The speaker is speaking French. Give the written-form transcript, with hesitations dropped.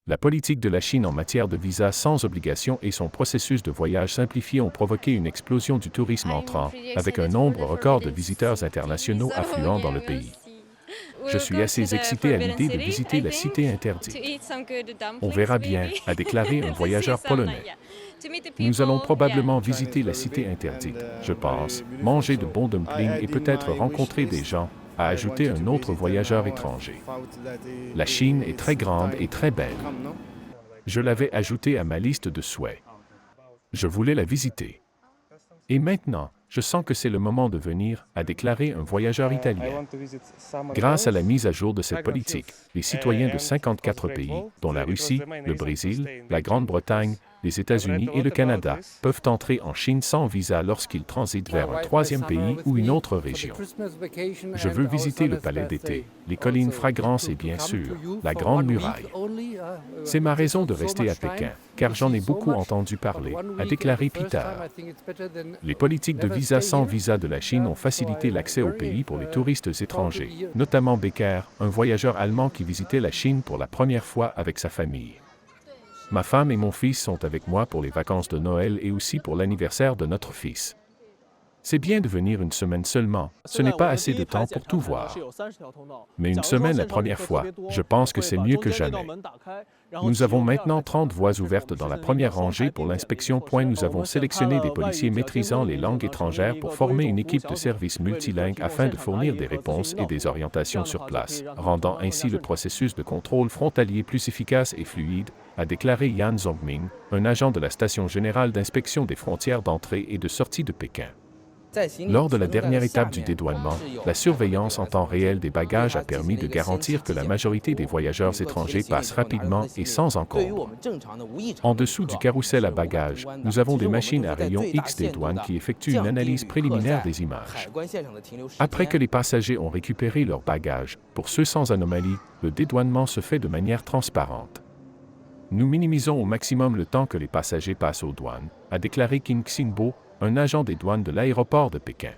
La politique de la Chine en matière de visa sans obligation et son processus de voyage simplifié ont provoqué une explosion du tourisme entrant, avec un nombre record de visiteurs internationaux affluant dans le pays. Je suis assez excité à l'idée de visiter la cité interdite. On verra bien, a déclaré un voyageur polonais. Nous allons probablement visiter la cité interdite, je pense, manger de bons dumplings et peut-être rencontrer des gens, a ajouté un autre voyageur étranger. La Chine est très grande et très belle. Je l'avais ajoutée à ma liste de souhaits. Je voulais la visiter. Et maintenant, je sens que c'est le moment de venir, a déclaré un voyageur italien. Grâce à la mise à jour de cette politique, les citoyens de 54 pays, dont la Russie, le Brésil, la Grande-Bretagne, les États-Unis et le Canada, peuvent entrer en Chine sans visa lorsqu'ils transitent vers un troisième pays ou une autre région. Je veux visiter le palais d'été, les collines fragrances et bien sûr, la Grande Muraille. C'est ma raison de rester à Pékin, car j'en ai beaucoup entendu parler, a déclaré Peter. Les politiques de visa sans visa de la Chine ont facilité l'accès au pays pour les touristes étrangers, notamment Becker, un voyageur allemand qui visitait la Chine pour la première fois avec sa famille. Ma femme et mon fils sont avec moi pour les vacances de Noël et aussi pour l'anniversaire de notre fils. C'est bien de venir une semaine seulement, ce n'est pas assez de temps pour tout voir. Mais une semaine la première fois, je pense que c'est mieux que jamais. Nous avons maintenant 30 voies ouvertes dans la première rangée pour l'inspection. Nous avons sélectionné des policiers maîtrisant les langues étrangères pour former une équipe de services multilingues afin de fournir des réponses et des orientations sur place, rendant ainsi le processus de contrôle frontalier plus efficace et fluide, a déclaré Yan Zhongming, un agent de la Station générale d'inspection des frontières d'entrée et de sortie de Pékin. Lors de la dernière étape du dédouanement, la surveillance en temps réel des bagages a permis de garantir que la majorité des voyageurs étrangers passent rapidement et sans encombre. En dessous du carrousel à bagages, nous avons des machines à rayon X des douanes qui effectuent une analyse préliminaire des images. Après que les passagers ont récupéré leurs bagages, pour ceux sans anomalie, le dédouanement se fait de manière transparente. Nous minimisons au maximum le temps que les passagers passent aux douanes, a déclaré Qin Xingbo, un agent des douanes de l'aéroport de Pékin.